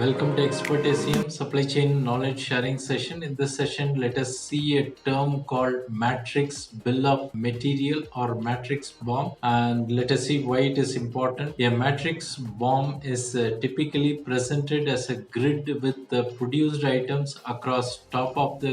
Welcome to Expert SEM Supply Chain Knowledge Sharing session. In this session, let us see a term called Matrix Bill of Material or Matrix BOM, and let us see why it is important. A Matrix BOM is typically presented as a grid with the produced items across top of the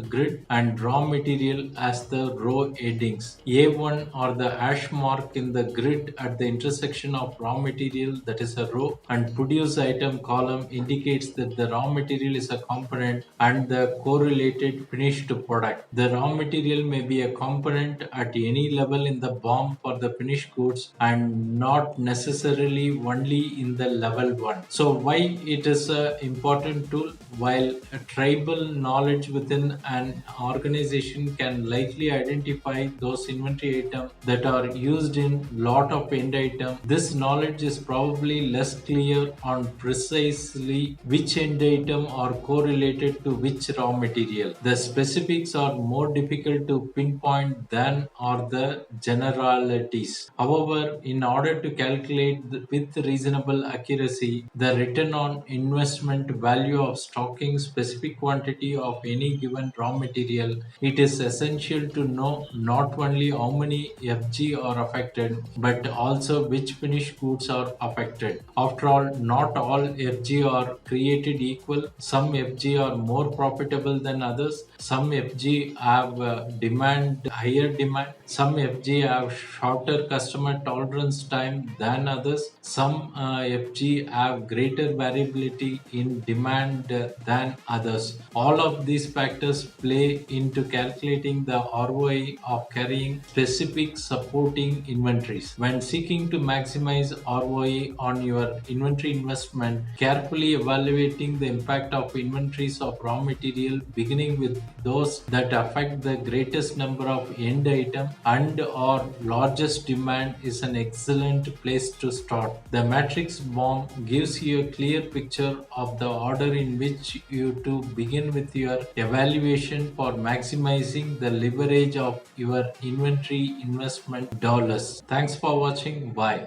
grid and raw material as the row headings. A1 or the hash mark in the grid at the intersection of raw material, that is a row, and produce item column indicates that the raw material is a component and the correlated finished product. The raw material may be a component at any level in the BOM for the finished goods and not necessarily only in the level 1. So why it is an important tool? While a tribal knowledge within an organization can likely identify those inventory items that are used in lot of end item, this knowledge is probably less clear on precisely which end item are correlated to which raw material. The specifics are more difficult to pinpoint than are the generalities. However, in order to calculate with reasonable accuracy the return on investment value of stocking specific quantity of any given raw material, it is essential to know not only how many FG are affected but also which finished goods are affected. After all, not all FG are created equal. Some FG are more profitable than others. Some FG have higher demand. Some FG have shorter customer tolerance time than others. Some FG have greater variability in demand than others. All of these factors play into calculating the ROI of carrying specific supporting inventories. When seeking to maximize ROI on your inventory investment, carefully evaluating the impact of inventories of raw material, beginning with those that affect the greatest number of end item and or largest demand, is an excellent place to start. The matrix BOM gives you a clear picture of the order in which you to begin with your evaluation for maximizing the leverage of your inventory investment dollars. Thanks for watching. Bye.